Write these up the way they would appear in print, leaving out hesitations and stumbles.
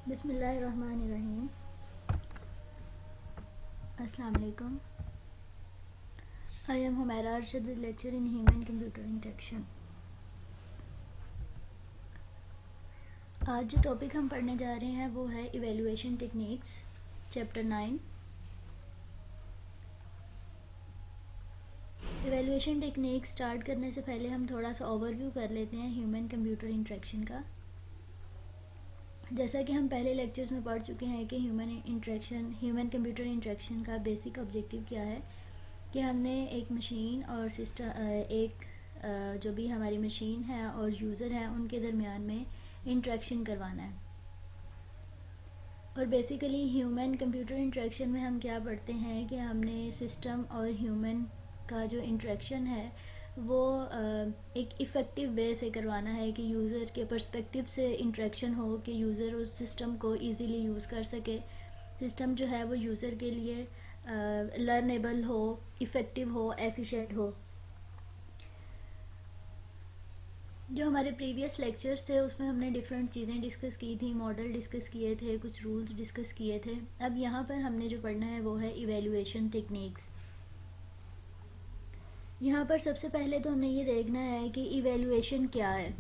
बिस्मिल्लाहिर्रहमानिर्रहीम। अस्सलाम वालेकुम। I am Humaira Arshad, lecture in human computer interaction. आज जो टॉपिक हम पढ़ने जा रहे हैं वो है evaluation techniques, chapter 9। Evaluation techniques start करने से पहले हम थोड़ा सा ओवरव्यू कर लेते हैं ह्यूमन कंप्यूटर इंटरेक्शन का। जैसा कि हम पहले लेक्चर्स में पढ़ चुके हैं कि ह्यूमन कंप्यूटर इंटरेक्शन का बेसिक ऑब्जेक्टिव क्या है कि हमने एक मशीन और जो भी हमारी मशीन है और यूज़र है उनके दरमियान में इंटरेक्शन करवाना है। और बेसिकली ह्यूमन कंप्यूटर इंटरेक्शन में हम क्या पढ़ते हैं कि हमने सिस्टम और ह्यूमन का जो इंटरेक्शन है वो एक इफ़ेक्टिव वे से करवाना है कि यूज़र के पर्सपेक्टिव से इंटरेक्शन हो कि यूज़र उस सिस्टम को इजीली यूज़ कर सके। सिस्टम जो है वो यूज़र के लिए लर्नेबल हो, इफ़ेक्टिव हो, एफिशिएंट हो। जो हमारे प्रीवियस लेक्चर्स थे उसमें हमने डिफरेंट चीज़ें डिस्कस की थी, मॉडल डिस्कस किए थे, कुछ रूल्स डिस्कस किए थे। अब यहाँ पर हमने जो पढ़ना है वो है इवैल्यूएशन टेक्निक्स। यहाँ पर सबसे पहले तो हमें ये देखना है कि इवैल्यूएशन क्या है।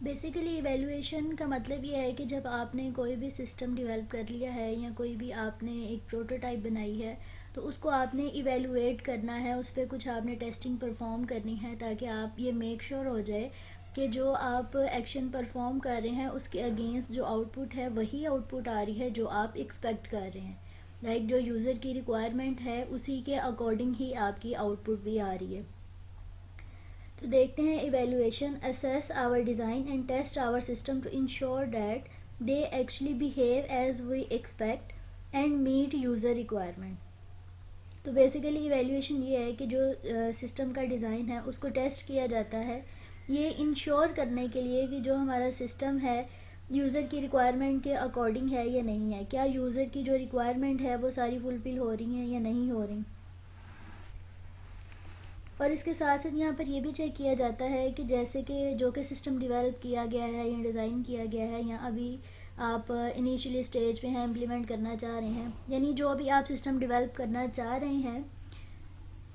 बेसिकली इवैल्यूएशन का मतलब ये है कि जब आपने कोई भी सिस्टम डेवलप कर लिया है या कोई भी आपने एक प्रोटोटाइप बनाई है तो उसको आपने इवैल्यूएट करना है, उस पर कुछ आपने टेस्टिंग परफॉर्म करनी है ताकि आप ये मेक श्योर हो जाए कि जो आप एक्शन परफॉर्म कर रहे हैं उसके अगेंस्ट जो आउटपुट है वही आउटपुट आ रही है जो आप एक्सपेक्ट कर रहे हैं। लाइक जो यूज़र की रिक्वायरमेंट है उसी के अकॉर्डिंग ही आपकी आउटपुट भी आ रही है। तो देखते हैं evaluation assess our design and test our system to ensure that they actually behave as we expect and meet user requirement. तो बेसिकली इवैल्यूएशन ये है कि जो सिस्टम का डिज़ाइन है उसको टेस्ट किया जाता है ये इंश्योर करने के लिए कि जो हमारा सिस्टम है यूज़र की रिक्वायरमेंट के अकॉर्डिंग है या नहीं है, क्या यूज़र की जो रिक्वायरमेंट है वो सारी फुलफ़िल हो रही हैं या नहीं हो रही। और इसके साथ साथ यहाँ पर यह भी चेक किया जाता है कि जैसे कि जो कि सिस्टम डेवलप किया गया है या डिज़ाइन किया गया है या अभी आप इनिशियली स्टेज पे हैं, इम्प्लीमेंट करना चाह रहे हैं, यानी जो अभी आप सिस्टम डेवलप करना चाह रहे हैं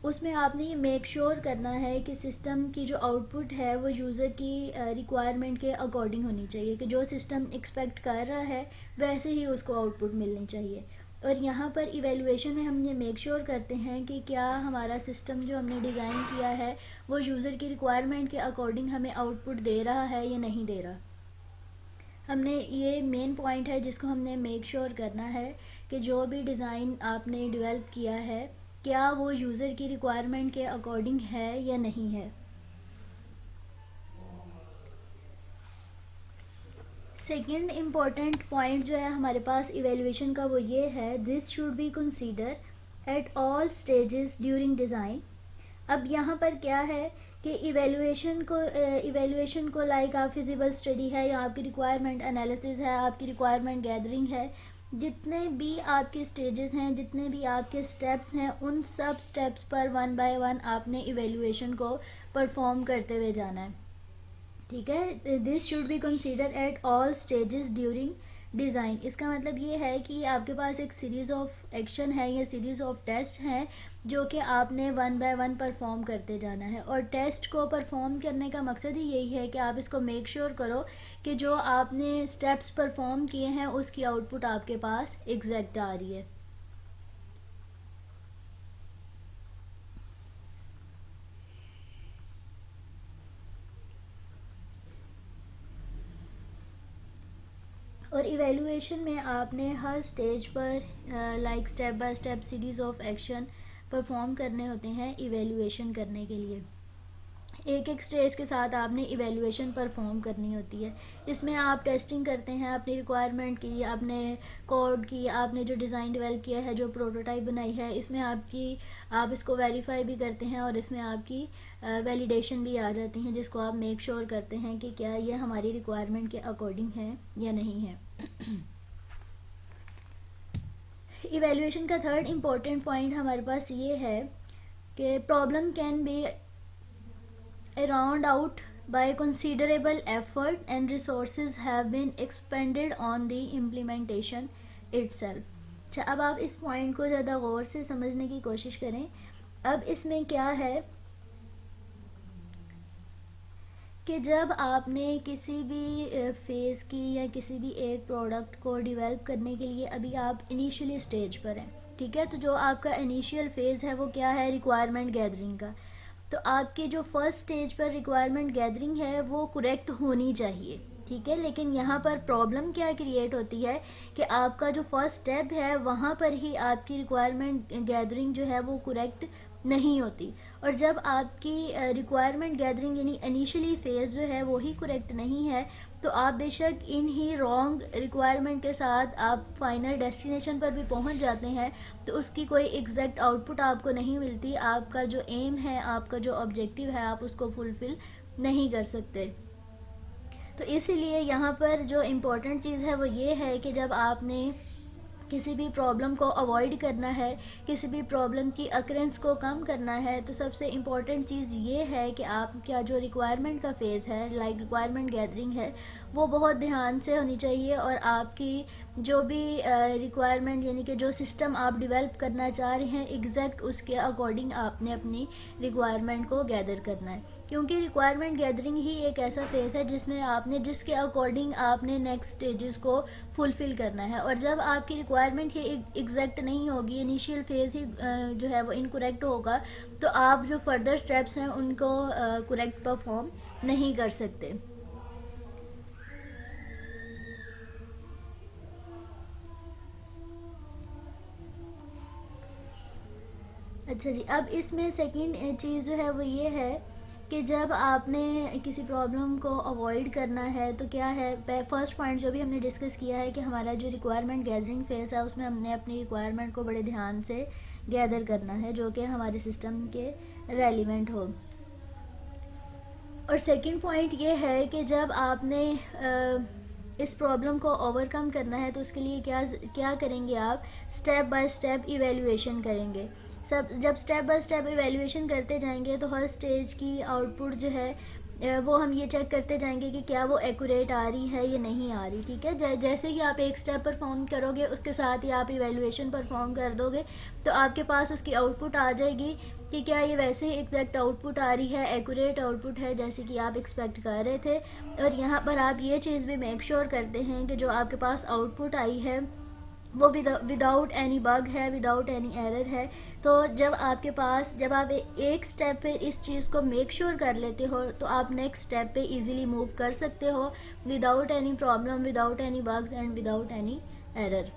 उसमें आपने ये मेक श्योर करना है कि सिस्टम की जो आउटपुट है वो यूज़र की रिक्वायरमेंट के अकॉर्डिंग होनी चाहिए कि जो सिस्टम एक्सपेक्ट कर रहा है वैसे ही उसको आउटपुट मिलनी चाहिए। और यहाँ पर इवैल्यूएशन में हम ये मेक श्योर करते हैं कि क्या हमारा सिस्टम जो हमने डिज़ाइन किया है वो यूज़र की रिक्वायरमेंट के अकॉर्डिंग हमें आउटपुट दे रहा है या नहीं दे रहा। हमने ये मेन पॉइंट है जिसको हमने मेक श्योर करना है कि जो भी डिज़ाइन आपने डेवलप किया है क्या वो यूज़र की रिक्वायरमेंट के अकॉर्डिंग है या नहीं है। सेकेंड इम्पॉर्टेंट पॉइंट जो है हमारे पास इवैल्यूएशन का वो ये है, this should be consider at all stages during design. अब यहाँ पर क्या है कि इवैल्यूएशन को लाइक आप फिजिबल स्टडी है या आपकी रिक्वायरमेंट एनालिसिस है, आपकी रिक्वायरमेंट गैदरिंग है, जितने भी आपके स्टेजेस हैं, जितने भी आपके स्टेप्स हैं, उन सब स्टेप्स पर वन बाय वन आपने इवैल्यूएशन को परफॉर्म करते हुए जाना है। ठीक है, this should be consider at all stages during design. इसका मतलब ये है कि आपके पास एक सीरीज़ ऑफ एक्शन है या सीरीज़ ऑफ टेस्ट हैं जो कि आपने वन बाय वन परफॉर्म करते जाना है। और टेस्ट को परफॉर्म करने का मकसद ही यही है कि आप इसको मेक श्योर करो कि जो आपने स्टेप्स परफॉर्म किए हैं उसकी आउटपुट आपके पास एग्जैक्ट आ रही है। और इवैल्यूएशन में आपने हर स्टेज पर like step by step series of action perform करने होते हैं इवैल्यूएशन करने के लिए। एक एक स्टेज के साथ आपने इवैल्यूएशन परफॉर्म करनी होती है। इसमें आप टेस्टिंग करते हैं अपनी रिक्वायरमेंट की, आपने कोड की, आपने जो डिज़ाइन डेवलप किया है, जो प्रोटोटाइप बनाई है, इसमें आप इसको वेरीफाई भी करते हैं और इसमें आपकी वैलिडेशन भी आ जाती हैं जिसको आप मेक श्योर करते हैं कि क्या ये हमारी रिक्वायरमेंट के अकॉर्डिंग है या नहीं है। इवैल्यूएशन का थर्ड इम्पोर्टेंट पॉइंट हमारे पास ये है कि problem can be around out by considerable effort and resources have been expended on the implementation itself. अच्छा, अब आप इस पॉइंट को ज़्यादा गौर से समझने की कोशिश करें. अब इसमें क्या है कि जब आपने किसी भी फेज़ की या किसी भी एक प्रोडक्ट को डेवलप करने के लिए अभी आप इनिशियली स्टेज पर हैं, ठीक है, तो जो आपका इनिशियल फेज़ है वो क्या है, रिक्वायरमेंट गैदरिंग का. तो आपकी जो फर्स्ट स्टेज पर रिक्वायरमेंट गैदरिंग है वो करेक्ट होनी चाहिए, ठीक है. लेकिन यहाँ पर प्रॉब्लम क्या क्रिएट होती है कि आपका जो फर्स्ट स्टेप है वहाँ पर ही आपकी रिक्वायरमेंट गैदरिंग जो है वो करेक्ट नहीं होती. और जब आपकी रिक्वायरमेंट गैदरिंग यानी इनिशियली फेज़ जो है वो ही करेक्ट नहीं है, तो आप बेशक इन ही रॉन्ग रिक्वायरमेंट के साथ आप फाइनल डेस्टिनेशन पर भी पहुंच जाते हैं, तो उसकी कोई एग्जैक्ट आउटपुट आपको नहीं मिलती. आपका जो एम है, आपका जो ऑब्जेक्टिव है, आप उसको फुलफ़िल नहीं कर सकते. तो इसीलिए यहाँ पर जो इम्पोर्टेंट चीज़ है वो ये है कि जब आपने किसी भी प्रॉब्लम को अवॉइड करना है, किसी भी प्रॉब्लम की अकरेंस को कम करना है, तो सबसे इम्पॉर्टेंट चीज़ ये है कि आपका जो रिक्वायरमेंट का फेज़ है, लाइक रिक्वायरमेंट गैदरिंग है, वो बहुत ध्यान से होनी चाहिए. और आपकी जो भी रिक्वायरमेंट यानी कि जो सिस्टम आप डेवलप करना चाह रहे हैं, एग्जैक्ट उसके अकॉर्डिंग आपने अपनी रिक्वायरमेंट को गैदर करना है. क्योंकि रिक्वायरमेंट गैदरिंग ही एक ऐसा फेज़ है जिसमें आपने जिसके अकॉर्डिंग आपने नेक्स्ट स्टेजेस को फुलफ़िल करना है. और जब आपकी रिक्वायरमेंट ही एग्जैक्ट नहीं होगी, इनिशियल फेज़ ही जो है वो इनकरेक्ट होगा, तो आप जो फर्दर स्टेप्स हैं उनको करेक्ट परफॉर्म नहीं कर सकते. अच्छा जी, अब इसमें सेकंड चीज़ जो है वो ये है कि जब आपने किसी प्रॉब्लम को अवॉइड करना है तो क्या है, फर्स्ट पॉइंट जो भी हमने डिस्कस किया है कि हमारा जो रिक्वायरमेंट गैदरिंग फेज़ है उसमें हमने अपनी रिक्वायरमेंट को बड़े ध्यान से गैदर करना है जो कि हमारे सिस्टम के रेलिवेंट हो. और सेकंड पॉइंट ये है कि जब आपने इस प्रॉब्लम को ओवरकम करना है तो उसके लिए क्या क्या करेंगे, आप स्टेप बाय स्टेप इवेल्युएशन करेंगे. जब स्टेप बाय स्टेप इवेल्युएशन करते जाएंगे तो हर स्टेज की आउटपुट जो है वो हम ये चेक करते जाएंगे कि क्या वो एक्यूरेट आ रही है या नहीं आ रही, ठीक है. जैसे कि आप एक स्टेप परफॉर्म करोगे उसके साथ ही आप इवेल्युएशन परफॉर्म कर दोगे तो आपके पास उसकी आउटपुट आ जाएगी कि क्या ये वैसे ही एग्जैक्ट आउटपुट आ रही है, एक्यूरेट आउटपुट है जैसे कि आप एक्सपेक्ट कर रहे थे. और यहाँ पर आप ये चीज़ भी मेक श्योर करते हैं कि जो आपके पास आउटपुट आई है वो विदाउट एनी बग है, विदाउट एनी एरर है. तो जब आपके पास जब आप एक स्टेप पे इस चीज़ को मेक श्योर कर लेते हो तो आप नेक्स्ट स्टेप पे इजीली मूव कर सकते हो without any problem, without any bugs and without any error.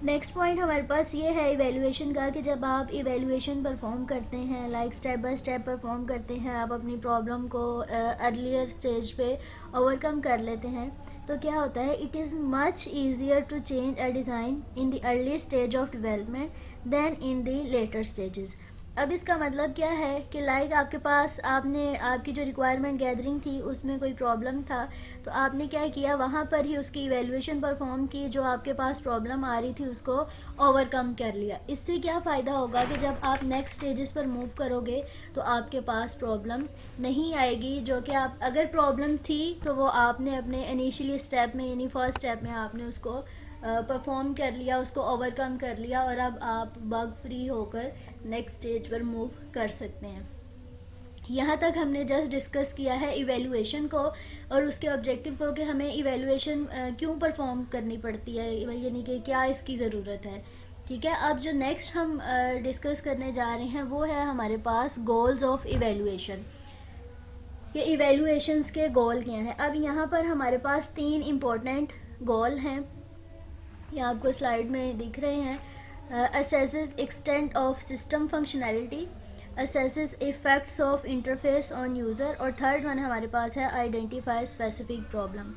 Next point हमारे पास ये है इवेल्युएशन का कि जब आप इवेल्युएशन परफॉर्म करते हैं, like step by step perform करते हैं, आप अपनी प्रॉब्लम को अर्लियर स्टेज पे ओवरकम कर लेते हैं, तो क्या होता है, it is much easier to change a design in the early stage of development than in the later stages. अब इसका मतलब क्या है कि लाइक आपके पास आपने आपकी जो रिक्वायरमेंट गैदरिंग थी उसमें कोई प्रॉब्लम था, तो आपने क्या किया, वहाँ पर ही उसकी इवेल्युएशन परफॉर्म की, जो आपके पास प्रॉब्लम आ रही थी उसको ओवरकम कर लिया. इससे क्या फ़ायदा होगा कि जब आप नेक्स्ट स्टेजेस पर मूव करोगे तो आपके पास प्रॉब्लम नहीं आएगी, जो कि आप अगर प्रॉब्लम थी तो वो आपने अपने इनिशियली स्टेप में यानी फर्स्ट स्टेप में आपने उसको परफॉर्म कर लिया, उसको ओवरकम कर लिया और अब आप बग फ्री होकर नेक्स्ट स्टेज पर मूव कर सकते हैं. यहाँ तक हमने जस्ट डिस्कस किया है इवेल्युएशन को और उसके ऑब्जेक्टिव को कि हमें इवेल्युएशन क्यों परफॉर्म करनी पड़ती है, यानी कि क्या इसकी ज़रूरत है, ठीक है. अब जो नेक्स्ट हम डिस्कस करने जा रहे हैं वो है हमारे पास गोल्स ऑफ इवेल्युएशन. ये इवेल्युएशंस के गोल क्या हैं. अब यहाँ पर हमारे पास 3 इम्पोर्टेंट गोल हैं, ये आपको स्लाइड में दिख रहे हैं. assesses extent of system functionality, assesses effects of interface on user और थर्ड वन हमारे पास है identify specific problem.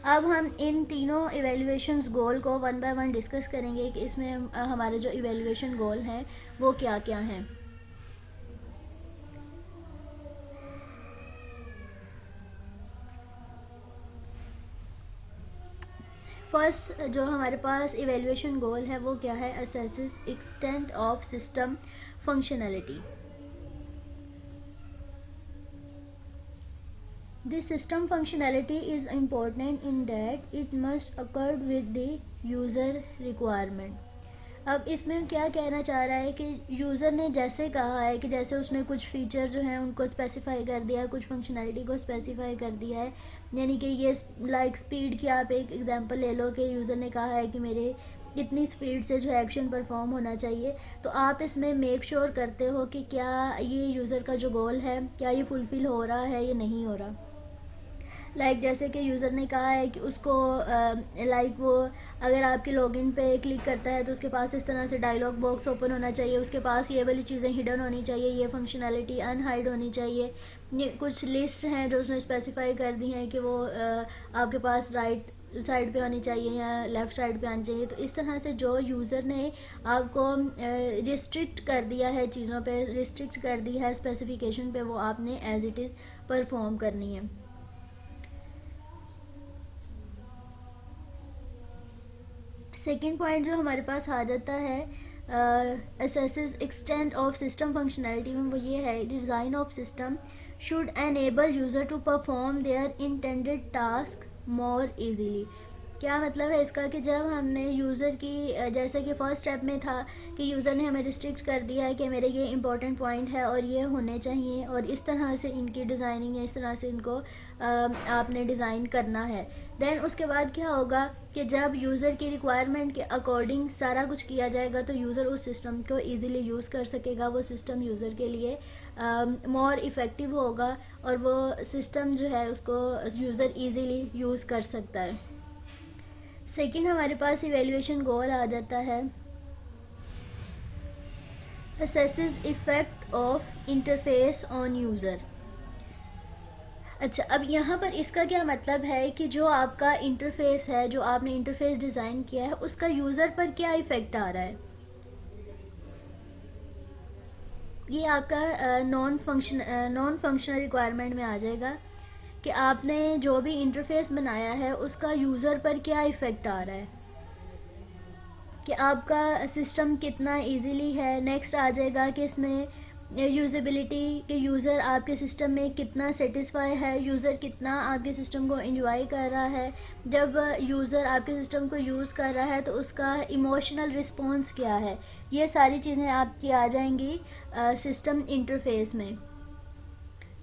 अब हम इन तीनों इवेल्युएशंस गोल को वन बाय वन डिस्कस करेंगे कि इसमें हमारे जो इवेल्युएशन गोल हैं वो क्या क्या हैं. फर्स्ट जो हमारे पास इवेल्युएशन गोल है वो क्या है, assesses extent of system functionality. This system functionality is important in that it must occur with the user requirement. अब इसमें क्या कहना चाह रहा है कि यूज़र ने जैसे कहा है कि जैसे उसने कुछ फीचर जो हैं उनको स्पेसिफाई कर दिया है, कुछ फंक्शनैलिटी को स्पेसिफाई कर दिया है, यानी कि ये लाइक स्पीड की आप एक एग्जांपल ले लो कि यूज़र ने कहा है कि मेरे इतनी स्पीड से जो एक्शन परफॉर्म होना चाहिए, तो आप इसमें मेक श्योर करते हो कि क्या ये यूज़र का जो गोल है क्या ये फुलफ़िल हो रहा है या नहीं हो रहा। लाइक जैसे कि यूज़र ने कहा है कि उसको लाइक वो अगर आपके लॉगिन पे क्लिक करता है तो उसके पास इस तरह से डायलॉग बॉक्स ओपन होना चाहिए, उसके पास ये वाली चीज़ें हिडन होनी चाहिए, ये फंक्शनैलिटी अनहाइड होनी चाहिए। ये कुछ लिस्ट हैं जो उसने स्पेसिफाई कर दी हैं कि वो आपके पास राइट साइड पे आनी चाहिए या लेफ़्ट साइड पे आनी चाहिए। तो इस तरह से जो यूज़र ने आपको रिस्ट्रिक्ट कर दिया है, चीज़ों पे रिस्ट्रिक्ट कर दी है स्पेसिफिकेशन पे, वो आपने एज इट इज़ परफॉर्म करनी है। सेकेंड पॉइंट जो हमारे पास आ जाता है assesses extent of system functionality में, वो ये है design of system should enable user to perform their intended task more easily. क्या मतलब है इसका कि जब हमने यूज़र की जैसे कि फर्स्ट स्टेप में था कि यूज़र ने हमें रिस्ट्रिक्ट कर दिया है कि मेरे ये इंपॉर्टेंट पॉइंट है और ये होने चाहिए और इस तरह से इनकी डिज़ाइनिंग है, इस तरह से इनको आपने डिज़ाइन करना है। देन उसके बाद क्या होगा कि जब यूज़र की रिक्वायरमेंट के अकॉर्डिंग सारा कुछ किया जाएगा तो यूज़र उस सिस्टम को ईज़िली यूज़ कर सकेगा, वो सिस्टम यूज़र के लिए मोर इफ़ेक्टिव होगा और वो सिस्टम जो है उसको यूज़र ईज़िली यूज़ कर सकता है। सेकेंड हमारे पास इवेल्युएशन गोल आ जाता है assesses effect of interface on user. अच्छा, अब यहाँ पर इसका क्या मतलब है कि जो आपका इंटरफेस है, जो आपने इंटरफेस डिज़ाइन किया है, उसका यूज़र पर क्या इफ़ेक्ट आ रहा है। ये आपका नॉन फंक्शनल रिक्वायरमेंट में आ जाएगा कि आपने जो भी इंटरफेस बनाया है उसका यूज़र पर क्या इफ़ेक्ट आ रहा है, कि आपका सिस्टम कितना इजीली है। नेक्स्ट आ जाएगा कि इसमें यूज़ेबिलिटी के यूज़र आपके सिस्टम में कितना सेटिस्फाई है, यूज़र कितना आपके सिस्टम को एंजॉय कर रहा है। जब यूज़र आपके सिस्टम को यूज़ कर रहा है तो उसका इमोशनल रिस्पॉन्स क्या है, ये सारी चीज़ें आपकी आ जाएंगी सिस्टम इंटरफेस में।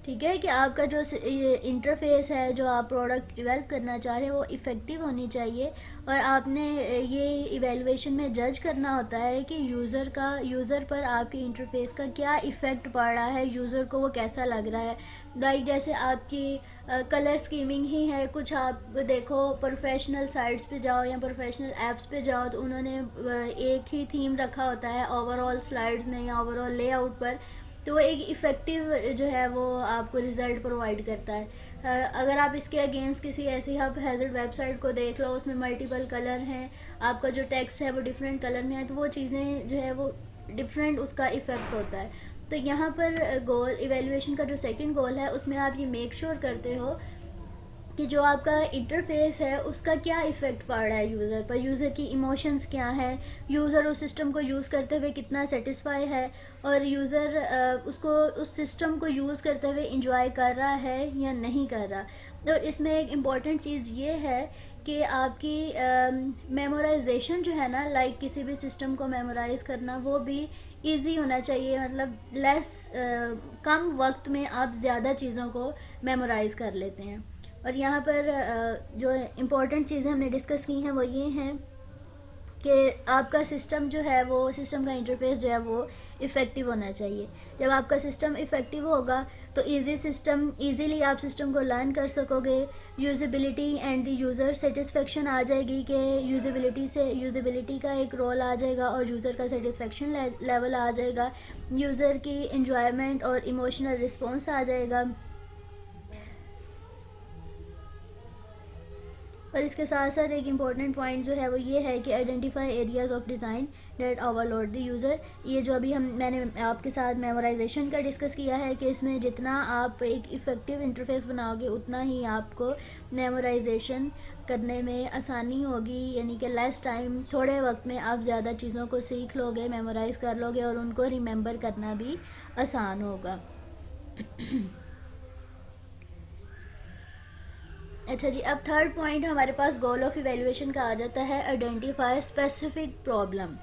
ठीक है कि आपका जो इंटरफेस है, जो आप प्रोडक्ट डेवलप करना चाह रहे हैं, वो इफ़ेक्टिव होनी चाहिए और आपने ये इवेलुएशन में जज करना होता है कि यूज़र पर आपके इंटरफेस का क्या इफ़ेक्ट पड़ रहा है, यूज़र को वो कैसा लग रहा है। लाइक जैसे आपकी कलर स्कीमिंग ही है, कुछ आप देखो प्रोफेशनल साइट्स पे जाओ या प्रोफेशनल ऐप्स पे जाओ तो उन्होंने एक ही थीम रखा होता है ओवरऑल स्लाइड्स में या ओवरऑल लेआउट पर, तो वो एक इफ़ेक्टिव जो है वो आपको रिज़ल्ट प्रोवाइड करता है। अगर आप इसके अगेंस्ट किसी ऐसी हब हैज़र्ड वेबसाइट को देख लो, उसमें मल्टीपल कलर हैं, आपका जो टेक्स्ट है वो डिफरेंट कलर में है, तो वो चीज़ें जो है वो डिफरेंट उसका इफ़ेक्ट होता है। तो यहाँ पर गोल इवेल्युएशन का जो सेकंड गोल है उसमें आप ये मेक श्योर करते हो कि जो आपका इंटरफेस है उसका क्या इफ़ेक्ट पड़ रहा है यूज़र पर, यूज़र की इमोशंस क्या हैं, यूज़र उस सिस्टम को यूज़ करते हुए कितना सेटिस्फाई है और यूज़र उसको उस सिस्टम को यूज़ करते हुए इंजॉय कर रहा है या नहीं कर रहा। और इसमें एक इम्पॉर्टेंट चीज़ ये है कि आपकी मेमोराइजेशन जो है ना, लाइक किसी भी सिस्टम को मेमोराइज करना, वो भी इजी होना चाहिए। मतलब कम वक्त में आप ज़्यादा चीज़ों को मेमोराइज कर लेते हैं। और यहाँ पर जो इम्पोर्टेंट चीज़ें हमने डिस्कस की हैं वो ये हैं कि आपका सिस्टम जो है वो सिस्टम का इंटरफेस जो है वो इफ़ेक्टिव होना चाहिए। जब आपका सिस्टम इफ़ेक्टिव होगा तो ईज़िली आप सिस्टम को लर्न कर सकोगे। Usability and the user satisfaction आ जाएगी कि यूज़ेबिलिटी का एक रोल आ जाएगा और यूज़र का सेटिस्फेक्शन लेवल आ जाएगा। यूज़र की एंजॉयमेंट और इमोशनल रिस्पॉन्स आ जाएगा। और इसके साथ साथ एक इम्पॉर्टेंट पॉइंट जो है वो ये है कि identify areas of design that overload the user. ये जो अभी मैंने आपके साथ मेमोराइजेशन का डिस्कस किया है कि इसमें जितना आप एक इफ़ेक्टिव इंटरफेस बनाओगे उतना ही आपको मेमोराइजेशन करने में आसानी होगी, यानी कि लेस टाइम, थोड़े वक्त में आप ज़्यादा चीज़ों को सीख लोगे, मेमोराइज़ कर लोगे और उनको रिमेंबर करना भी आसान होगा। अच्छा जी, अब थर्ड पॉइंट हमारे पास गोल ऑफ इवैल्यूएशन का आ जाता है आइडेंटिफाई स्पेसिफिक प्रॉब्लम।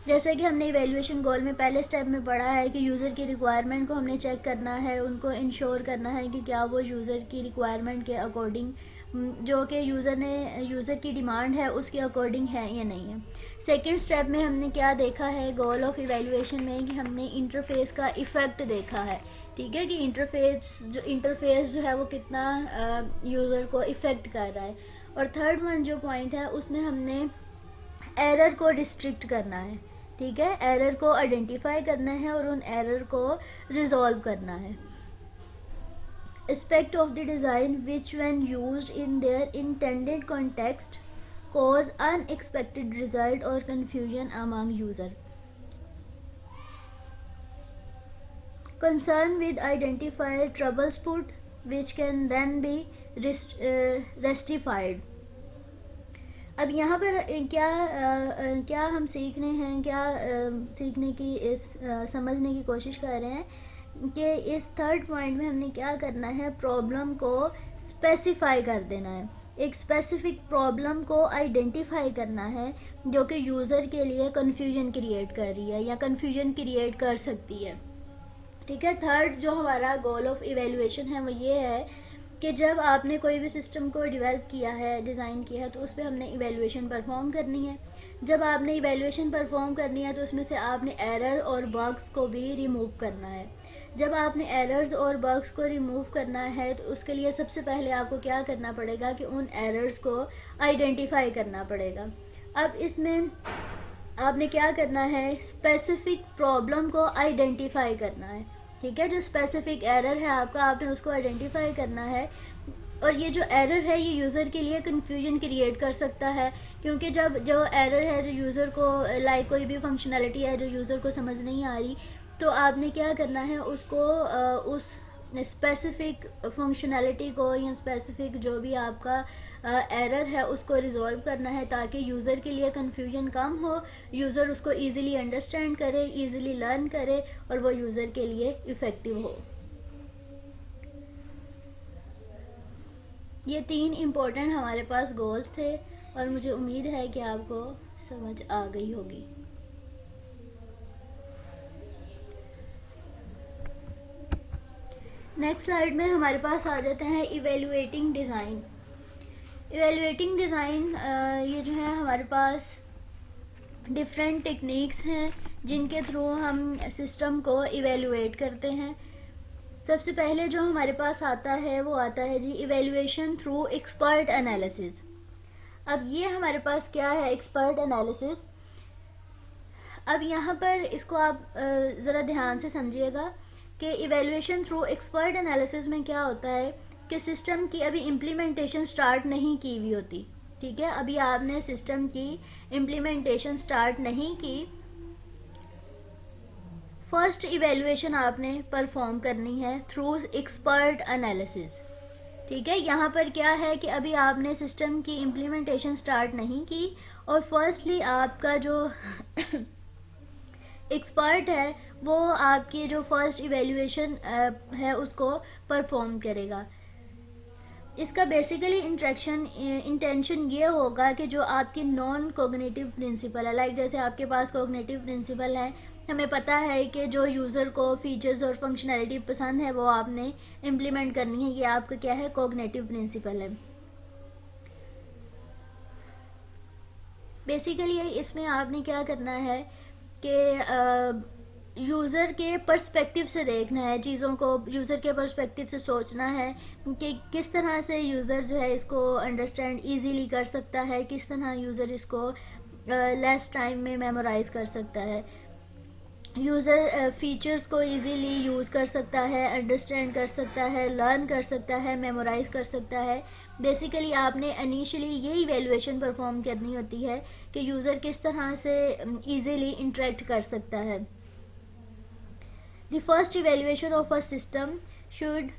जैसे कि हमने इवैल्यूएशन गोल में पहले स्टेप में पढ़ा है कि यूज़र की रिक्वायरमेंट को हमने चेक करना है, उनको इंश्योर करना है कि क्या वो यूज़र की रिक्वायरमेंट के अकॉर्डिंग, जो कि यूज़र की डिमांड है उसके अकॉर्डिंग है या नहीं है। सेकेंड स्टेप में हमने क्या देखा है गोल ऑफ इवैल्यूएशन में, कि हमने इंटरफेस का इफ़ेक्ट देखा है, ठीक है, कि इंटरफेस जो है वो कितना यूज़र को इफ़ेक्ट कर रहा है। और थर्ड वन जो पॉइंट है उसमें हमने एरर को रिस्ट्रिक्ट करना है, ठीक है, एरर को आइडेंटिफाई करना है और उन एरर को रिजॉल्व करना है। Aspect of the design which when used in their intended context cause unexpected result or confusion among user. Concern with identified troubles put which can then be rectified. अब यहाँ पर क्या हम सीख रहे हैं, क्या सीखने की समझने की कोशिश कर रहे हैं कि इस थर्ड पॉइंट में हमने क्या करना है, प्रॉब्लम को स्पेसिफाई कर देना है, एक स्पेसिफिक प्रॉब्लम को आइडेंटिफाई करना है जो कि यूज़र के लिए कन्फ्यूजन क्रिएट कर रही है या कन्फ्यूजन क्रिएट कर सकती है, ठीक है। थर्ड जो हमारा गोल ऑफ इवैल्यूएशन है वो ये है कि जब आपने कोई भी सिस्टम को डेवलप किया है, डिज़ाइन किया है, तो उस पर हमने इवैल्यूएशन परफॉर्म करनी है। जब आपने इवैल्यूएशन परफॉर्म करनी है तो उसमें से आपने एरर और बग्स को भी रिमूव करना है। जब आपने एरर्स और बग्स को रिमूव करना है तो उसके लिए सबसे पहले आपको क्या करना पड़ेगा कि उन एरर्स को आइडेंटिफाई करना पड़ेगा। अब इसमें आपने क्या करना है, स्पेसिफिक प्रॉब्लम को आइडेंटिफाई करना है, ठीक है। जो स्पेसिफिक एरर है आपका, आपने उसको आइडेंटिफाई करना है। और ये जो एरर है ये यूज़र के लिए कन्फ्यूजन क्रिएट कर सकता है, क्योंकि जब जो एरर है जो यूज़र को लाइक कोई भी फंक्शनैलिटी है जो यूज़र को समझ नहीं आ रही, तो आपने क्या करना है उसको उस स्पेसिफिक फंक्शनैलिटी को या स्पेसिफिक जो भी आपका एरर है उसको रिजॉल्व करना है ताकि यूज़र के लिए कन्फ्यूजन कम हो, यूज़र उसको इजीली अंडरस्टैंड करे, इजीली लर्न करे और वो यूज़र के लिए इफ़ेक्टिव हो। ये 3 इम्पोर्टेंट हमारे पास गोल्स थे और मुझे उम्मीद है कि आपको समझ आ गई होगी। नेक्स्ट स्लाइड में हमारे पास आ जाते हैं इवेल्युएटिंग डिज़ाइन। इवेल्युएटिंग डिज़ाइन ये जो है हमारे पास डिफरेंट टेक्निक्स हैं जिनके थ्रू हम सिस्टम को इवेल्युएट करते हैं। सबसे पहले जो हमारे पास आता है वो आता है जी इवेल्युएशन थ्रू एक्सपर्ट एनालिसिस। अब ये हमारे पास क्या है, एक्सपर्ट एनालिसिस। अब यहाँ पर इसको आप ज़रा ध्यान से समझिएगा कि इवेल्युएशन थ्रू एक्सपर्ट एनालिसिस में क्या होता है कि सिस्टम की अभी इम्प्लीमेंटेशन स्टार्ट नहीं की हुई होती, ठीक है, अभी आपने सिस्टम की इम्प्लीमेंटेशन स्टार्ट नहीं की, फर्स्ट इवेल्युएशन आपने परफॉर्म करनी है थ्रू एक्सपर्ट एनालिसिस, ठीक है। यहाँ पर क्या है कि अभी आपने सिस्टम की इम्प्लीमेंटेशन स्टार्ट नहीं की और फर्स्टली आपका जो एक्सपर्ट है वो आपकी जो फर्स्ट इवेल्युएशन है उसको परफॉर्म करेगा। इसका बेसिकली इंटेंशन ये होगा कि जो आपकी नॉन कोग्निटिव प्रिंसिपल है, लाइक जैसे आपके पास कोग्निटिव प्रिंसिपल है, हमें पता है कि जो यूज़र को फीचर्स और फंक्शनैलिटी पसंद है वो आपने इम्प्लीमेंट करनी है, ये आपका क्या है, कोग्निटिव प्रिंसिपल है। बेसिकली इसमें आपने क्या करना है कि यूज़र के पर्सपेक्टिव से देखना है चीज़ों को, यूज़र के पर्सपेक्टिव से सोचना है कि किस तरह से यूज़र जो है इसको अंडरस्टैंड इजीली कर सकता है, किस तरह यूज़र इसको लेस टाइम में मेमोराइज़ कर सकता है। यूज़र फीचर्स को इजीली यूज़ कर सकता है, अंडरस्टैंड कर सकता है, लर्न कर सकता है, मेमोराइज़ कर सकता है। बेसिकली आपने इनिशियली ये इवेलुएशन परफॉर्म करनी होती है कि यूज़र किस तरह से इजीली इंटरेक्ट कर सकता है। The first evaluation of a system should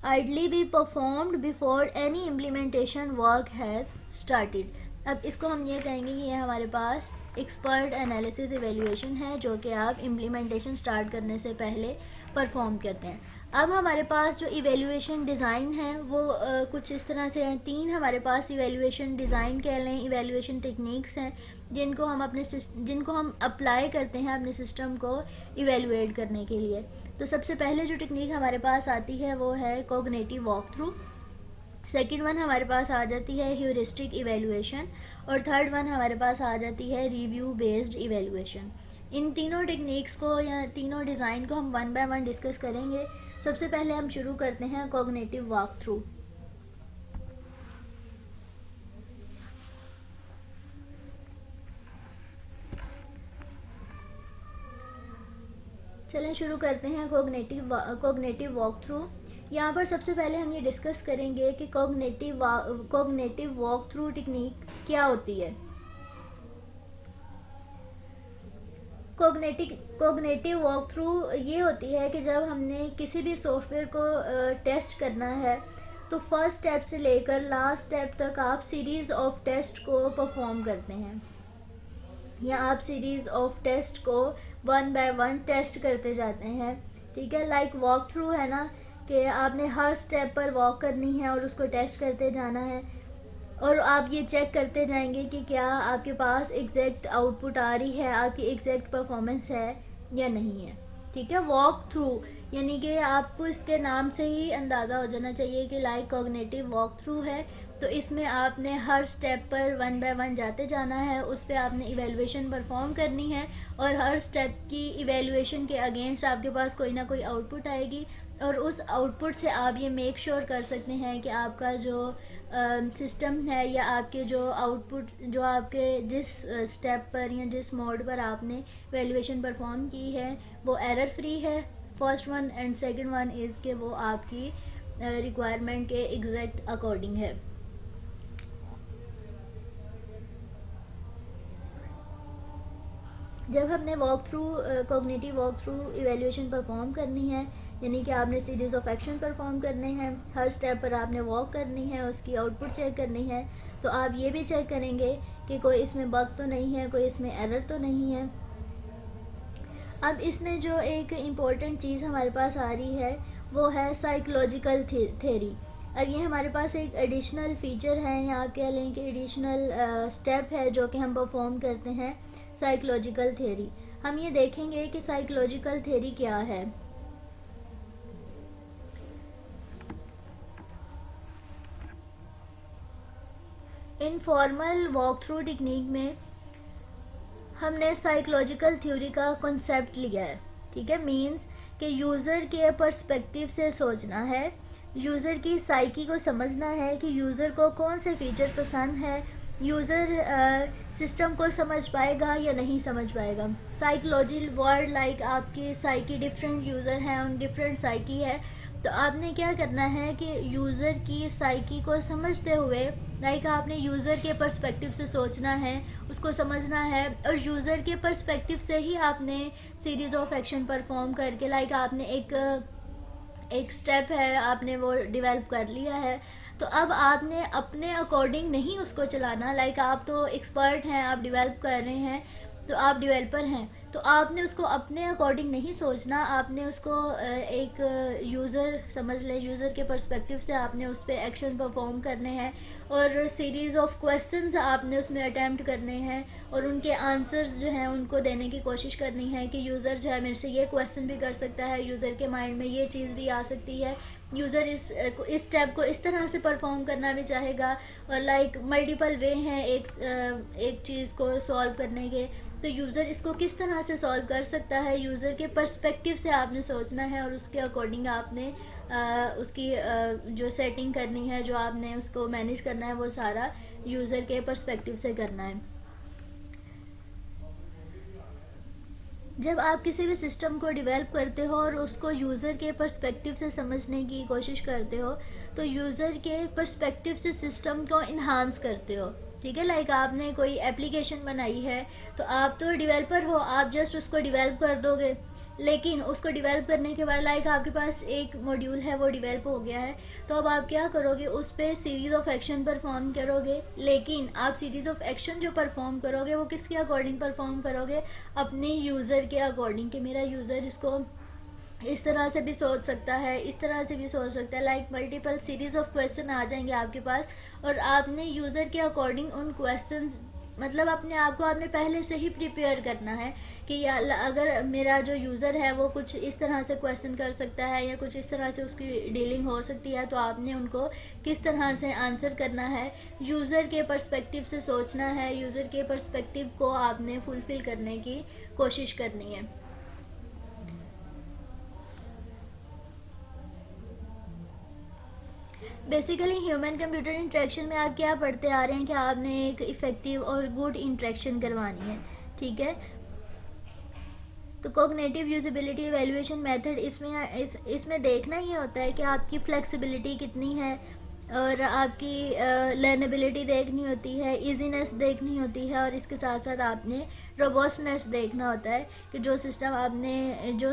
ideally be performed before any implementation work has started। अब इसको हम ये कहेंगे कि ये हमारे पास एक्सपर्ट एनालिसिस इवेल्युएशन है जो कि आप इम्प्लीमेंटेशन स्टार्ट करने से पहले परफॉर्म करते हैं। अब हमारे पास जो इवेल्युएशन डिज़ाइन है वो कुछ इस तरह से हैं। 3 हमारे पास इवेल्युएशन डिज़ाइन कह लें, इवेल्युएशन टेक्निक्स हैं जिनको हम अप्लाई करते हैं अपने सिस्टम को इवेल्युएट करने के लिए। तो सबसे पहले जो टेक्निक हमारे पास आती है वो है cognitive walk through. Second one हमारे पास आ जाती है ह्यूरिस्टिक इवेल्युएशन, और थर्ड वन हमारे पास आ जाती है रिव्यू बेस्ड इवेल्युएशन। इन तीनों टेक्निक्स को या तीनों डिज़ाइन को हम वन बाय वन डिस्कस करेंगे। सबसे पहले हम शुरू करते हैं कॉग्निटिव वॉक थ्रू। चलें शुरू करते हैं कॉग्निटिव वॉक थ्रू। यहाँ पर सबसे पहले हम ये डिस्कस करेंगे कि कॉग्निटिव वॉक थ्रू टेक्निक क्या होती है। कॉग्निटिव वॉक थ्रू ये होती है कि जब हमने किसी भी सॉफ्टवेयर को टेस्ट करना है तो फर्स्ट स्टेप से लेकर लास्ट स्टेप तक आप सीरीज़ ऑफ टेस्ट को परफॉर्म करते हैं, या आप सीरीज़ ऑफ टेस्ट को वन बाय वन टेस्ट करते जाते हैं। ठीक है, लाइक वॉक थ्रू है ना कि आपने हर स्टेप पर वॉक करनी है और उसको टेस्ट करते जाना है, और आप ये चेक करते जाएंगे कि क्या आपके पास एग्जैक्ट आउटपुट आ रही है, आपकी एग्जैक्ट परफॉर्मेंस है या नहीं है। ठीक है, वॉक थ्रू यानी कि आपको इसके नाम से ही अंदाज़ा हो जाना चाहिए कि लाइक कॉग्निटिव वॉक थ्रू है, तो इसमें आपने हर स्टेप पर वन बाय वन जाते जाना है, उस पर आपने इवेलुएशन परफॉर्म करनी है, और हर स्टेप की इवेलुएशन के अगेंस्ट आपके पास कोई ना कोई आउटपुट आएगी, और उस आउटपुट से आप ये मेक श्योर कर सकते हैं कि आपका जो सिस्टम है या आपके जो आउटपुट जो आपके जिस स्टेप पर या जिस मोड पर आपने वैल्यूएशन परफॉर्म की है वो एरर फ्री है। First one and second one is कि वो आपकी रिक्वायरमेंट के एग्जैक्ट अकॉर्डिंग है। जब हमने cognitive walk through evaluation perform करनी है, यानी कि आपने सीरीज ऑफ एक्शन परफॉर्म करने हैं, हर स्टेप पर आपने वॉक करनी है, उसकी आउटपुट चेक करनी है, तो आप ये भी चेक करेंगे कि कोई इसमें बग तो नहीं है, कोई इसमें एरर तो नहीं है। अब इसमें जो एक इम्पोर्टेंट चीज़ हमारे पास आ रही है वो है साइकोलॉजिकल थेरी। और ये हमारे पास एक एडिशनल फीचर है, या आप कह लें कि एडिशनल स्टेप है जो कि हम परफॉर्म करते हैं, साइकोलॉजिकल थ्योरी। हम ये देखेंगे कि साइकोलॉजिकल थ्योरी क्या है। इनफॉर्मल वॉक थ्रू टेक्निक में हमने साइकोलॉजिकल थ्योरी का कॉन्सेप्ट लिया है। ठीक है, मींस कि यूज़र के पर्सपेक्टिव से सोचना है, यूज़र की साइकी को समझना है कि यूज़र को कौन से फीचर पसंद है, यूज़र सिस्टम को समझ पाएगा या नहीं समझ पाएगा। साइकोलॉजी वर्ड लाइक आपकी साइकी डिफरेंट यूज़र हैं, उन डिफरेंट साइकी है, तो आपने क्या करना है कि यूज़र की साइकी को समझते हुए लाइक आपने यूज़र के पर्सपेक्टिव से सोचना है, उसको समझना है, और यूज़र के पर्सपेक्टिव से ही आपने सीरीज ऑफ एक्शन परफॉर्म करके लाइक आपने एक स्टेप है आपने वो डेवलप कर लिया है, तो अब आपने अपने अकॉर्डिंग नहीं उसको चलाना। लाइक आप तो एक्सपर्ट हैं, आप डेवलप कर रहे हैं, तो आप डेवलपर हैं, तो आपने उसको अपने अकॉर्डिंग नहीं सोचना, आपने उसको एक यूज़र समझ लें, यूज़र के पर्सपेक्टिव से आपने उस पर एक्शन परफॉर्म करने हैं, और सीरीज़ ऑफ क्वेश्चंस आपने उसमें अटैम्प्ट करने हैं, और उनके आंसर्स जो हैं उनको देने की कोशिश करनी है कि यूज़र जो है मेरे से ये क्वेश्चन भी कर सकता है, यूज़र के माइंड में ये चीज़ भी आ सकती है, यूज़र इस स्टेप को इस तरह से परफॉर्म करना भी चाहेगा, और लाइक मल्टीपल वे हैं एक चीज़ को सॉल्व करने के, तो यूज़र इसको किस तरह से सॉल्व कर सकता है, यूज़र के पर्सपेक्टिव से आपने सोचना है, और उसके अकॉर्डिंग आपने उसकी जो सेटिंग करनी है, जो आपने उसको मैनेज करना है, वो सारा यूज़र के पर्सपेक्टिव से करना है। जब आप किसी भी सिस्टम को डेवलप करते हो और उसको यूज़र के पर्सपेक्टिव से समझने की कोशिश करते हो, तो यूज़र के पर्सपेक्टिव से सिस्टम को इन्हांस करते हो। ठीक है, लाइक आपने कोई एप्लीकेशन बनाई है, तो आप तो डेवलपर हो, आप जस्ट उसको डेवलप कर दोगे, लेकिन उसको डेवलप करने के बाद लाइक आपके पास एक मॉड्यूल है, वो डेवलप हो गया है, तो अब आप क्या करोगे, उस पर सीरीज ऑफ एक्शन परफॉर्म करोगे, लेकिन आप सीरीज ऑफ एक्शन जो परफॉर्म करोगे वो किसके अकॉर्डिंग परफॉर्म करोगे, अपने यूज़र के अकॉर्डिंग, कि मेरा यूज़र इसको इस तरह से भी सोच सकता है, इस तरह से भी सोच सकता है, like multiple series of question आ जाएंगे आपके पास, और आपने यूज़र के अकॉर्डिंग उन क्वेश्चन, मतलब अपने आप को आपने पहले से ही प्रिपेयर करना है कि अगर मेरा जो यूज़र है वो कुछ इस तरह से क्वेश्चन कर सकता है या कुछ इस तरह से उसकी डीलिंग हो सकती है, तो आपने उनको किस तरह से आंसर करना है, यूज़र के पर्सपेक्टिव से सोचना है, यूज़र के पर्सपेक्टिव को आपने फुलफ़िल करने की कोशिश करनी है। बेसिकली ह्यूमन कंप्यूटर इंटरेक्शन में आप क्या पढ़ते आ रहे हैं कि आपने एक इफ़ेक्टिव और गुड इंटरेक्शन करवानी है। ठीक है, तो कोग्निटिव यूजिबिलिटी एवेल्यूएशन मेथड इसमें देखना ये होता है कि आपकी फ्लेक्सिबिलिटी कितनी है, और आपकी लर्नेबिलिटी देखनी होती है, इजीनेस देखनी होती है, और इसके साथ साथ आपने रोबस्टनेस देखना होता है कि जो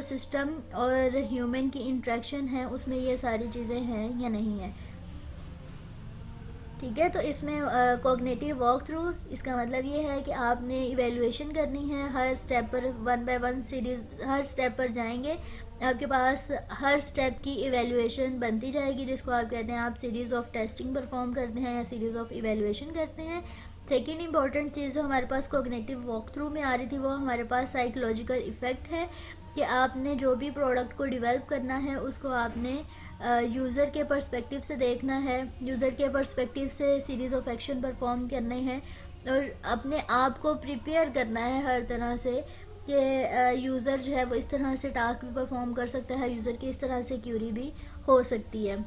सिस्टम और ह्यूमन की इंटरेक्शन है उसमें ये सारी चीज़ें हैं या नहीं है। ठीक है, तो इसमें कॉग्निटिव वॉक थ्रू, इसका मतलब ये है कि आपने इवेल्युएशन करनी है हर स्टेप पर, one by one series her step पर जाएंगे, आपके पास हर स्टेप की इवेल्युएशन बनती जाएगी, जिसको आप कहते हैं आप सीरीज़ ऑफ टेस्टिंग परफॉर्म करते हैं या सीरीज़ ऑफ इवेल्युएशन करते हैं। सेकेंड इंपॉर्टेंट चीज़ जो हमारे पास कॉग्निटिव वॉक थ्रू में आ रही थी, वो हमारे पास साइकोलॉजिकल इफ़ेक्ट है कि आपने जो भी प्रोडक्ट को डेवलप करना है उसको आपने यूज़र के पर्सपेक्टिव से देखना है, यूज़र के पर्सपेक्टिव से सीरीज़ ऑफ एक्शन परफॉर्म करने हैं, और अपने आप को प्रिपेयर करना है हर तरह से कि यूज़र जो है वो इस तरह से टास्क भी परफॉर्म कर सकता है, यूज़र की इस तरह से क्यूरी भी हो सकती है।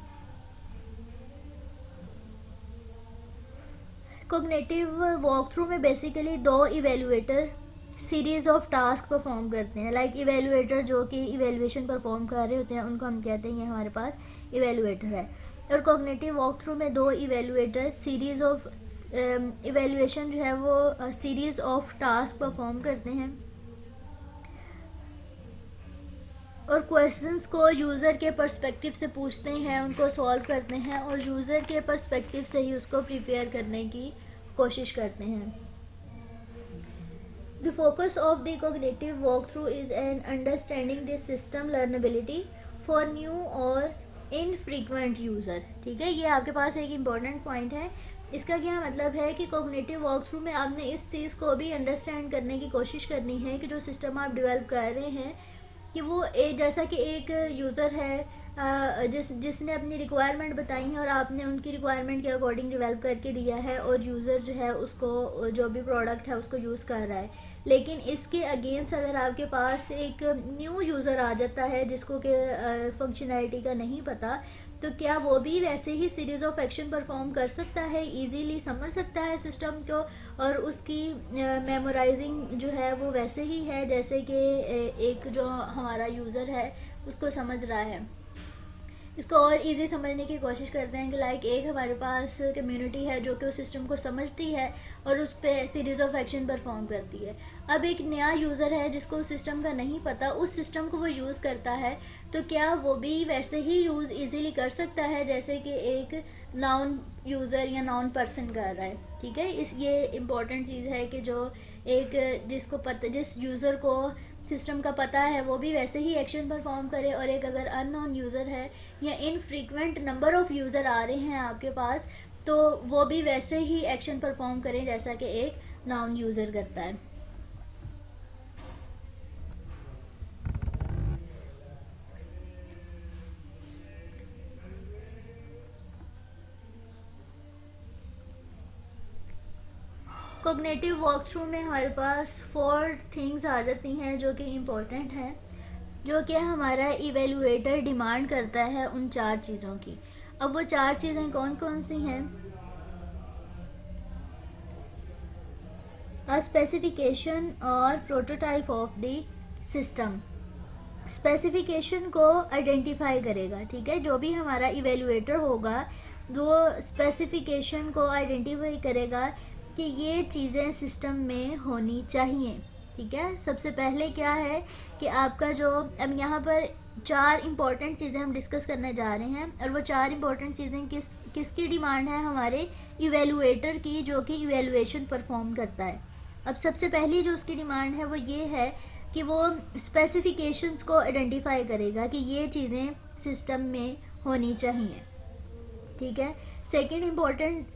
कोग्निटिव वॉक थ्रू में बेसिकली दो evaluator series of task perform करते हैं, लाइक इवेल्युएटर जो कि इवेल्युएशन परफॉर्म कर रहे होते हैं उनको हम कहते हैं ये हमारे पास इवेल्युएटर है, और कोग्निटिव वॉक थ्रू में दो इवेल्युएटर सीरीज ऑफ इवेल्युएशन जो है वो सीरीज ऑफ टास्क परफॉर्म करते हैं, और क्वेश्चंस को यूज़र के पर्सपेक्टिव से पूछते हैं, उनको सॉल्व करते हैं, और यूज़र के पर्सपेक्टिव से ही उसको प्रिपेयर करने की कोशिश करते हैं। The focus of the cognitive walkthrough is an understanding the system learnability for new or infrequent user। ठीक है, ये आपके पास एक इम्पॉर्टेंट पॉइंट है। इसका क्या मतलब है कि कॉग्निटिव वॉकथ्रू में आपने इस चीज़ को भी अंडरस्टैंड करने की कोशिश करनी है कि जो सिस्टम आप डेवलप कर रहे हैं कि वो जैसा कि एक यूज़र है जिसने अपनी रिक्वायरमेंट बताई है और आपने उनकी रिक्वायरमेंट के अकॉर्डिंग डेवलप करके दिया है, और यूज़र जो है उसको जो भी प्रोडक्ट है उसको यूज़ कर रहा है, लेकिन इसके अगेंस्ट अगर आपके पास एक न्यू यूज़र आ जाता है जिसको कि फंक्शनैलिटी का नहीं पता, तो क्या वो भी वैसे ही सीरीज ऑफ एक्शन परफॉर्म कर सकता है, इजीली समझ सकता है सिस्टम को, और उसकी मेमोराइजिंग जो है वो वैसे ही है जैसे कि एक जो हमारा यूज़र है उसको समझ रहा है। इसको और इजी समझने की कोशिश करते हैं कि लाइक एक हमारे पास कम्युनिटी है जो कि उस सिस्टम को समझती है और उस पर सीरीज ऑफ एक्शन परफॉर्म करती है। अब एक नया यूज़र है जिसको उस सिस्टम का नहीं पता, उस सिस्टम को वो यूज़ करता है, तो क्या वो भी वैसे ही यूज़ इजीली कर सकता है जैसे कि एक नॉन यूज़र या नॉन पर्सन कर रहा है। ठीक है, ये इम्पोर्टेंट चीज़ है कि जो एक जिस यूज़र को सिस्टम का पता है वो भी वैसे ही एक्शन परफॉर्म करे, और एक अगर अननोन यूज़र है या इनफ्रीक्वेंट नंबर ऑफ यूज़र आ रहे हैं आपके पास, तो वो भी वैसे ही एक्शन परफॉर्म करें जैसा कि एक नॉन यूज़र करता है। कोग्निटिव वॉकथ्रू में हमारे पास 4 थिंग्स आ जाती हैं जो कि इम्पोर्टेंट हैं, जो कि हमारा इवेलुएटर डिमांड करता है उन 4 चीज़ों की। अब वो 4 चीज़ें कौन कौन सी हैं? A specification or prototype of the system specification को आइडेंटिफाई करेगा, ठीक है। जो भी हमारा इवेलुएटर होगा वो स्पेसिफिकेशन को आइडेंटिफाई करेगा कि ये चीज़ें सिस्टम में होनी चाहिए, ठीक है। सबसे पहले क्या है कि आपका जो, अब यहाँ पर 4 इम्पॉर्टेंट चीज़ें हम डिस्कस करने जा रहे हैं, और वो 4 इम्पॉर्टेंट चीज़ें किसकी डिमांड है, हमारे इवेलुएटर की, जो कि इवेलुएशन परफॉर्म करता है। अब सबसे पहली जो उसकी डिमांड है वो ये है कि वो स्पेसिफिकेशंस को आइडेंटिफाई करेगा कि ये चीज़ें सिस्टम में होनी चाहिए, ठीक है। सेकंड इम्पॉर्टेंट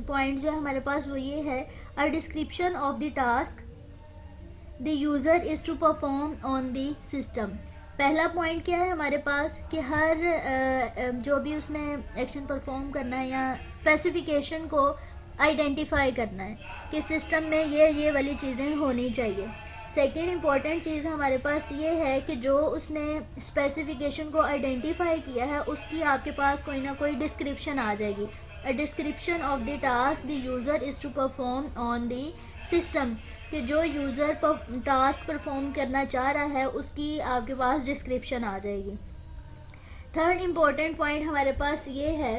पॉइंट जो हमारे पास वो ये है, a description of the task the user is to perform on the system. पहला पॉइंट क्या है हमारे पास कि हर जो भी उसने एक्शन परफॉर्म करना है या स्पेसिफिकेशन को आइडेंटिफाई करना है कि सिस्टम में ये वाली चीज़ें होनी चाहिए। सेकेंड इम्पॉर्टेंट चीज़ हमारे पास ये है कि जो उसने स्पेसिफिकेशन को आइडेंटिफाई किया है उसकी आपके पास कोई ना कोई डिस्क्रिप्शन आ जाएगी। A description of the task the user is to perform on the system, कि जो यूज़र टास्क परफॉर्म करना चाह रहा है उसकी आपके पास डिस्क्रिप्शन आ जाएगी। थर्ड इम्पॉर्टेंट पॉइंट हमारे पास ये है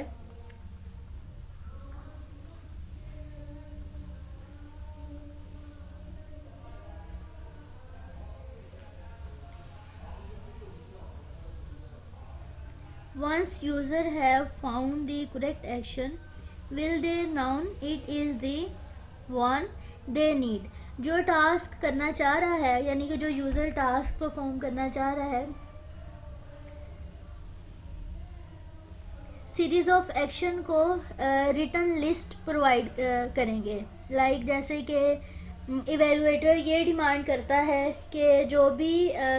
once user have found the correct action will they known it is the one they need। जो टास्क करना चाह रहा है, यानी कि जो यूज़र टास्क परफॉर्म करना चाह रहा है, सीरीज ऑफ एक्शन को रिटर्न लिस्ट प्रोवाइड करेंगे। लाइक जैसे कि इवेलुएटर ये डिमांड करता है कि जो भी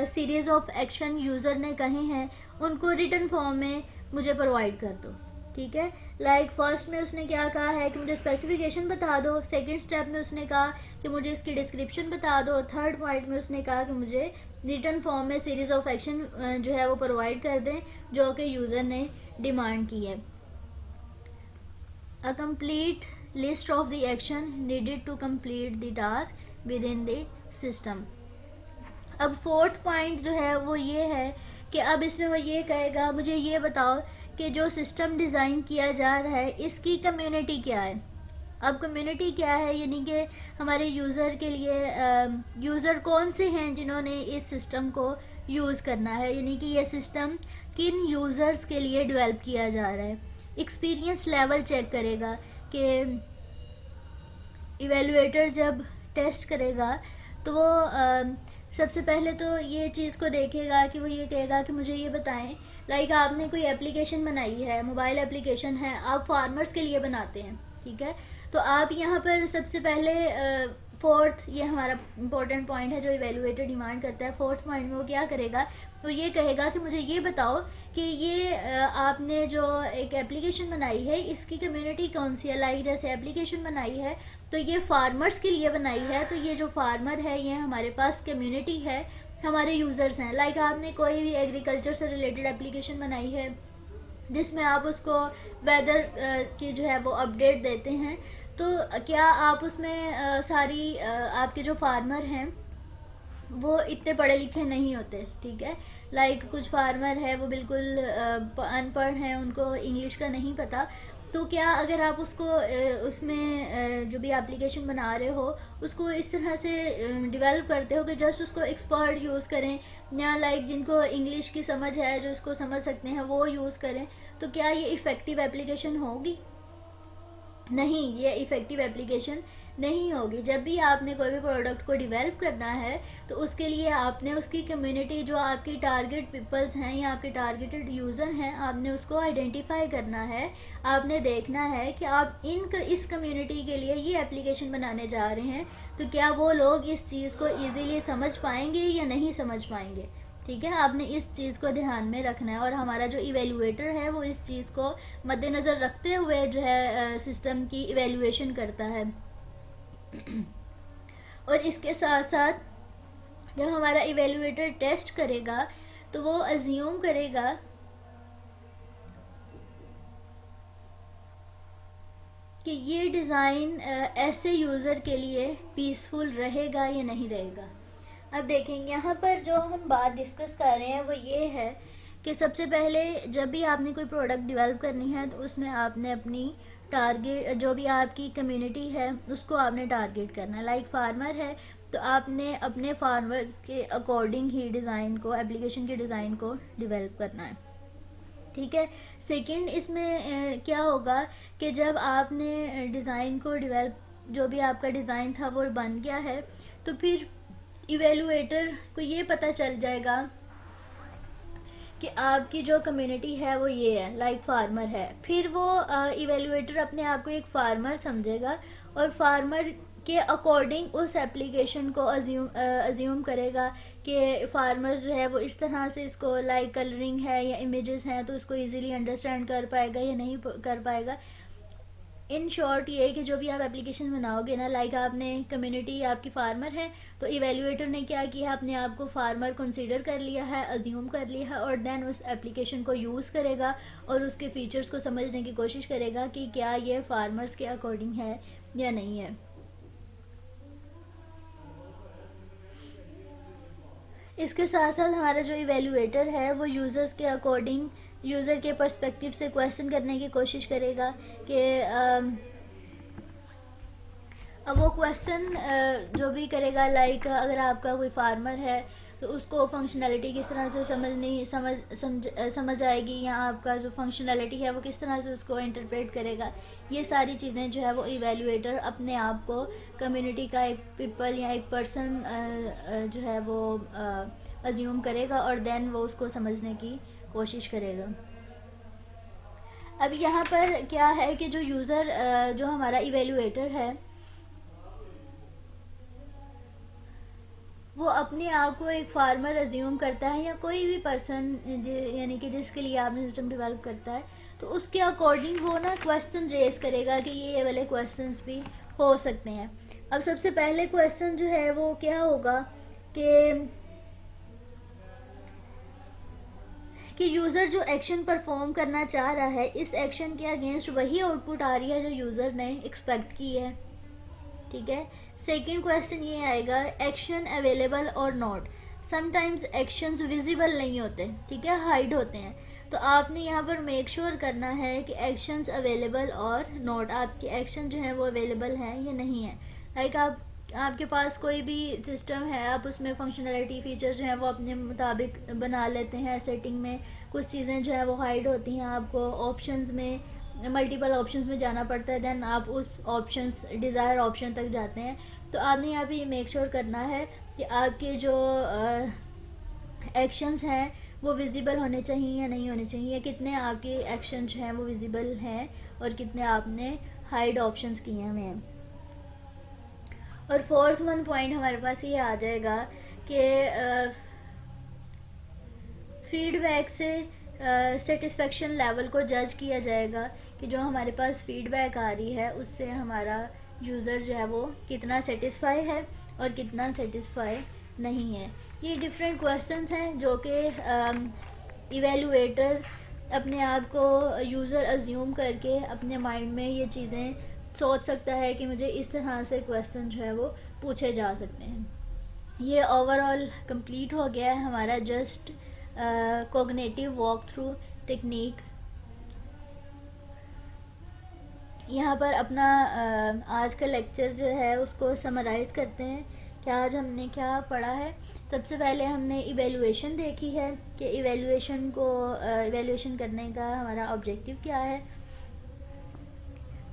सीरीज ऑफ एक्शन यूज़र ने कहे हैं उनको रिटर्न फॉर्म में मुझे प्रोवाइड कर दो, ठीक है। लाइक फर्स्ट में उसने क्या कहा है कि मुझे स्पेसिफिकेशन बता दो, सेकंड स्टेप में उसने कहा कि मुझे इसकी डिस्क्रिप्शन बता दो, थर्ड पॉइंट में उसने कहा कि मुझे रिटर्न फॉर्म में सीरीज ऑफ एक्शन जो है वो प्रोवाइड कर दें जो कि यूज़र ने डिमांड की है। A complete list of the action needed to complete the task within the system. अब फोर्थ पॉइंट जो है वो ये है कि अब इसमें वो ये कहेगा मुझे ये बताओ कि जो सिस्टम डिज़ाइन किया जा रहा है इसकी कम्युनिटी क्या है। अब कम्युनिटी क्या है, यानी कि हमारे यूज़र के लिए यूज़र कौन से हैं जिन्होंने इस सिस्टम को यूज़ करना है, यानी कि ये सिस्टम किन यूज़र्स के लिए डेवलप किया जा रहा है। एक्सपीरियंस लेवल चेक करेगा कि इवेलुएटर जब टेस्ट करेगा तो वो सबसे पहले तो ये चीज़ को देखेगा कि वो ये कहेगा कि मुझे ये बताएं, लाइक आपने कोई एप्लीकेशन बनाई है, मोबाइल एप्लीकेशन है, आप फार्मर्स के लिए बनाते हैं, ठीक है। तो आप यहाँ पर सबसे पहले फोर्थ, ये हमारा इंपॉर्टेंट पॉइंट है जो इवेलुएटर डिमांड करता है। फोर्थ पॉइंट में वो क्या करेगा, तो ये कहेगा कि मुझे ये बताओ कि ये आपने जो एक एप्लीकेशन बनाई है इसकी कम्युनिटी कौन सी है। लाइक जैसे एप्लीकेशन बनाई है तो ये फार्मर्स के लिए बनाई है, तो ये जो फार्मर है ये हमारे पास कम्युनिटी है, हमारे यूज़र्स हैं। लाइक आपने कोई भी एग्रीकल्चर से रिलेटेड एप्लीकेशन बनाई है जिसमें आप उसको वेदर की जो है वो अपडेट देते हैं, तो क्या आप उसमें सारी आपके जो फार्मर हैं वो इतने पढ़े लिखे नहीं होते, ठीक है। लाइक कुछ फार्मर है वो बिल्कुल अनपढ़ हैं, उनको इंग्लिश का नहीं पता, तो क्या अगर आप उसको उसमें जो भी एप्लीकेशन बना रहे हो उसको इस तरह से डेवलप करते हो कि जस्ट उसको एक्सपर्ट यूज़ करें, या लाइक जिनको इंग्लिश की समझ है जो उसको समझ सकते हैं वो यूज़ करें, तो क्या ये इफ़ेक्टिव एप्लीकेशन होगी? नहीं, ये इफ़ेक्टिव एप्लीकेशन नहीं होगी। जब भी आपने कोई भी प्रोडक्ट को डेवलप करना है तो उसके लिए आपने उसकी कम्युनिटी, जो आपकी टारगेट पीपल्स हैं या आपके टारगेटेड यूज़र हैं, आपने उसको आइडेंटिफाई करना है। आपने देखना है कि आप इस कम्युनिटी के लिए ये एप्लीकेशन बनाने जा रहे हैं, तो क्या वो लोग इस चीज़ को ईज़िली समझ पाएंगे या नहीं समझ पाएंगे, ठीक है। आपने इस चीज़ को ध्यान में रखना है, और हमारा जो इवेलुएटर है वो इस चीज़ को मद्देनज़र रखते हुए जो है सिस्टम की इवेलुएशन करता है। और इसके साथ साथ जब हमारा इवेलुएटर टेस्ट करेगा तो वो अज्यूम करेगा कि ये डिज़ाइन ऐसे यूज़र के लिए पीसफुल रहेगा या नहीं रहेगा। अब देखेंगे यहाँ पर जो हम बात डिस्कस कर रहे हैं वो ये है कि सबसे पहले जब भी आपने कोई प्रोडक्ट डेवलप करनी है तो उसमें आपने अपनी टारगेट, जो भी आपकी कम्युनिटी है उसको आपने टारगेट करना है। लाइक फार्मर है तो आपने अपने फार्मर्स के अकॉर्डिंग ही डिज़ाइन को, एप्लीकेशन के डिज़ाइन को डेवलप करना है, ठीक है। सेकंड इसमें क्या होगा कि जब आपने डिज़ाइन को डेवलप, जो भी आपका डिज़ाइन था वो बन गया है, तो फिर इवेलुएटर को ये पता चल जाएगा कि आपकी जो कम्युनिटी है वो ये है, लाइक फार्मर है। फिर वो इवेलुएटर अपने आप को एक फार्मर समझेगा और फार्मर के अकॉर्डिंग उस एप्लीकेशन को अज्यूम करेगा कि फार्मर जो है वो इस तरह से इसको, लाइक कलरिंग है या इमेजेस हैं तो उसको इजीली अंडरस्टैंड कर पाएगा या नहीं कर पाएगा। इन शॉर्ट ये है कि जो भी आप एप्लीकेशन बनाओगे ना, लाइक आपने कम्युनिटी आपकी फार्मर है तो इवेल्युएटर ने क्या किया, अपने आप को फार्मर कंसीडर कर लिया है, अज्यूम कर लिया है, और देन उस एप्लीकेशन को यूज़ करेगा और उसके फीचर्स को समझने की कोशिश करेगा कि क्या ये फार्मर्स के अकॉर्डिंग है या नहीं है। इसके साथ साथ हमारा जो इवेल्युएटर है वो यूज़र्स के अकॉर्डिंग, यूज़र के पर्सपेक्टिव से क्वेश्चन करने की कोशिश करेगा कि अब वो क्वेश्चन जो भी करेगा, लाइक अगर आपका कोई फार्मर है तो उसको फंक्शनैलिटी किस तरह से समझ आएगी, या आपका जो फंक्शनैलिटी है वो किस तरह से उसको इंटरप्रेट करेगा। ये सारी चीज़ें जो है वो इवेल्युएटर अपने आप को कम्युनिटी का एक पीपल या एक पर्सन जो है वो अज्यूम करेगा और देन वो उसको समझने की कोशिश करेगा। अब यहाँ पर क्या है कि जो यूज़र, जो हमारा इवेल्युएटर है वो अपने आप को एक फार्मर अज्यूम करता है, या कोई भी पर्सन यानी कि जिसके लिए आपने सिस्टम डेवलप करता है, तो उसके अकॉर्डिंग वो ना क्वेश्चन रेज करेगा कि ये वाले क्वेश्चंस भी हो सकते हैं। अब सबसे पहले क्वेश्चन जो है वो क्या होगा कि यूज़र जो एक्शन परफॉर्म करना चाह रहा है, इस एक्शन के अगेंस्ट वही आउटपुट आ रही है जो यूज़र ने एक्सपेक्ट की है, ठीक है। सेकेंड क्वेश्चन ये आएगा, एक्शन अवेलेबल और नॉट। समटाइम्स एक्शंस विजिबल नहीं होते, ठीक है, हाइड होते हैं, तो आपने यहाँ पर मेक श्योर करना है कि एक्शंस अवेलेबल और नॉट, आपके एक्शन जो है वो अवेलेबल है या नहीं है। लाइक आपके पास कोई भी सिस्टम है, आप उसमें फंक्शनैलिटी फीचर जो है वो अपने मुताबिक बना लेते हैं सेटिंग में, कुछ चीज़ें जो है वो हाइड होती हैं, आपको ऑप्शंस में, मल्टीपल ऑप्शंस में जाना पड़ता है, देन आप उस ऑप्शंस, डिज़ायर ऑप्शन तक जाते हैं। तो आपने यहाँ पे मेक श्योर करना है कि आपके जो एक्शंस हैं वो विजिबल होने चाहिए या नहीं होने चाहिए, कितने आपके एक्शन जो हैं वो विजिबल हैं और कितने आपने हाइड ऑप्शंस किए हुए हैं। और फोर्थ वन पॉइंट हमारे पास ये आ जाएगा कि फीडबैक से सेटिस्फेक्शन लेवल को जज किया जाएगा कि जो हमारे पास फीडबैक आ रही है उससे हमारा यूज़र जो है वो कितना सेटिस्फाई है और कितना सेटिस्फाई नहीं है। ये डिफरेंट क्वेश्चंस हैं जो कि इवेलुएटर अपने आप को यूज़र अज्यूम करके अपने माइंड में ये चीज़ें सोच सकता है कि मुझे इस तरह से क्वेश्चन जो है वो पूछे जा सकते हैं। ये ओवरऑल कंप्लीट हो गया है हमारा just cognitive walk through technique. यहाँ पर अपना आज का लेक्चर जो है उसको समराइज़ करते हैं कि आज हमने क्या पढ़ा है। सबसे पहले हमने इवेलुएशन देखी है कि इवेलुएशन करने का हमारा ऑब्जेक्टिव क्या है।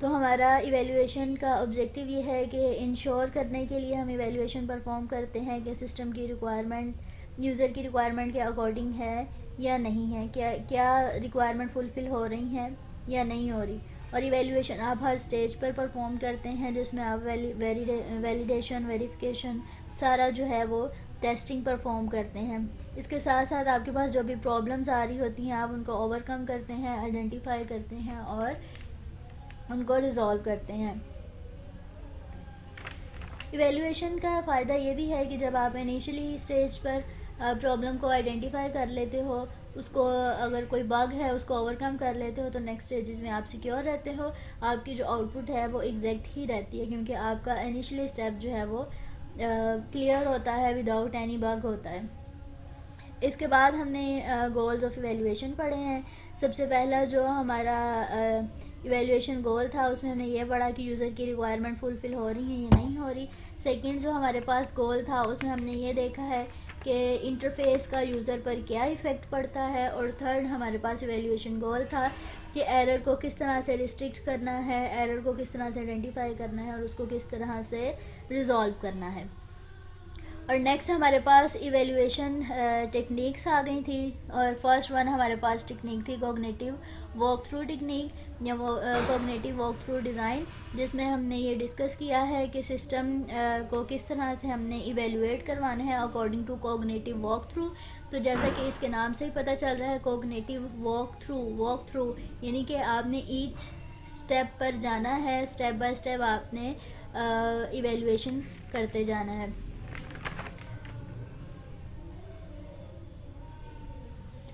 तो हमारा इवेलुएशन का ऑब्जेक्टिव ये है कि इंश्योर करने के लिए हम इवेलुएशन परफॉर्म करते हैं कि सिस्टम की रिक्वायरमेंट यूज़र की रिक्वायरमेंट के अकॉर्डिंग है या नहीं है, क्या रिक्वायरमेंट फुलफ़िल हो रही हैं या नहीं हो रही। और इवेलुएशन आप हर स्टेज पर परफॉर्म करते हैं जिसमें आप वैलिडेशन, वेरिफिकेशन, सारा जो है वो टेस्टिंग परफॉर्म करते हैं। इसके साथ साथ आपके पास जो भी प्रॉब्लम्स आ रही होती हैं आप उनको ओवरकम करते हैं, आइडेंटिफाई करते हैं और उनको रिजॉल्व करते हैं। इवेलुएशन का फ़ायदा ये भी है कि जब आप इनिशियली स्टेज पर प्रॉब्लम को आइडेंटिफाई कर लेते हो, उसको अगर कोई बग है उसको ओवरकम कर लेते हो, तो नेक्स्ट स्टेजेस में आप सिक्योर रहते हो, आपकी जो आउटपुट है वो एग्जैक्ट ही रहती है क्योंकि आपका इनिशियली स्टेप जो है वो क्लियर होता है, विदाउट एनी बग होता है। इसके बाद हमने गोल्स ऑफ इवेल्युएशन पढ़े हैं। सबसे पहला जो हमारा इवेल्युएशन गोल था उसमें हमने ये पढ़ा कि यूज़र की रिक्वायरमेंट फुलफ़िल हो रही है या नहीं हो रही। सेकंड जो हमारे पास गोल था उसमें हमने ये देखा है कि इंटरफेस का यूज़र पर क्या इफ़ेक्ट पड़ता है। और थर्ड हमारे पास इवेल्युएशन गोल था कि एरर को किस तरह से रिस्ट्रिक्ट करना है, एरर को किस तरह से आइडेंटिफाई करना है और उसको किस तरह से रिजॉल्व करना है। और नेक्स्ट हमारे पास इवेल्युएशन टेक्निक्स आ गई थी। और फर्स्ट वन हमारे पास टेक्निक थी कॉग्निटिव वॉक थ्रू टेक्निक या कॉग्निटिव वॉक थ्रू डिज़ाइन, जिसमें हमने ये डिस्कस किया है कि सिस्टम को किस तरह से हमने इवेल्युएट करवाना है according to cognitive walk through. तो जैसा कि इसके नाम से ही पता चल रहा है, कॉग्निटिव वॉक थ्रू यानी कि आपने ईच स्टेप पर जाना है, स्टेप बाय स्टेप आपने इवेल्युएशन करते जाना है।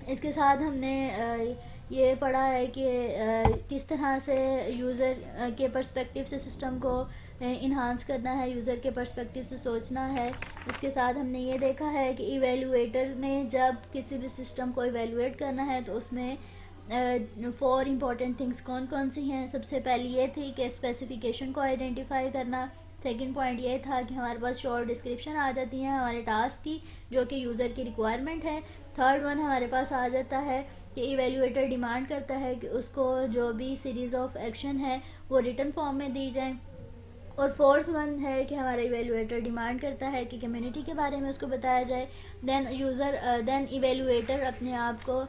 इसके साथ हमने ये पढ़ा है कि किस तरह से यूज़र के पर्सपेक्टिव से सिस्टम को इन्हांस करना है, यूज़र के पर्सपेक्टिव से सोचना है। इसके साथ हमने ये देखा है कि इवेल्युएटर ने जब किसी भी सिस्टम को इवेल्युएट करना है तो उसमें 4 इम्पॉर्टेंट थिंग्स कौन कौन सी हैं। सबसे पहली ये थी कि स्पेसिफिकेशन को आइडेंटिफाई करना। सेकंड पॉइंट ये था कि हमारे पास शॉर्ट डिस्क्रिप्शन आ जाती है हमारे टास्क की, जो कि यूज़र की रिक्वायरमेंट है। थर्ड वन हमारे पास आ जाता है कि इवेल्युएटर डिमांड करता है कि उसको जो भी सीरीज़ ऑफ एक्शन है वो रिटन फॉर्म में दी जाए। और फोर्थ वन है कि हमारा इवेल्युएटर डिमांड करता है कि कम्युनिटी के बारे में उसको बताया जाए। देन इवेल्युएटर अपने आप को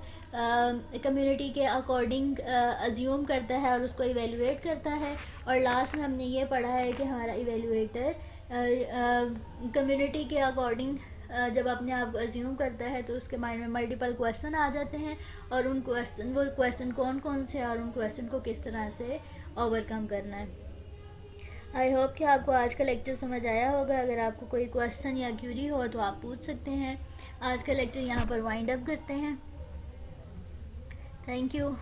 कम्युनिटी के अकॉर्डिंग अज्यूम करता है और उसको इवेल्युएट करता है। और लास्ट में हमने ये पढ़ा है कि हमारा इवेल्युएटर कम्युनिटी के अकॉर्डिंग जब अपने आप को अज्यूम करता है तो उसके माइंड में मल्टीपल क्वेश्चन आ जाते हैं और वो क्वेश्चन कौन कौन से हैं और उन क्वेश्चन को किस तरह से ओवरकम करना है। आई होप कि आपको आज का लेक्चर समझ आया होगा। अगर आपको कोई क्वेश्चन या क्यूरी हो तो आप पूछ सकते हैं। आज का लेक्चर यहाँ पर वाइंड अप करते हैं। Thank you.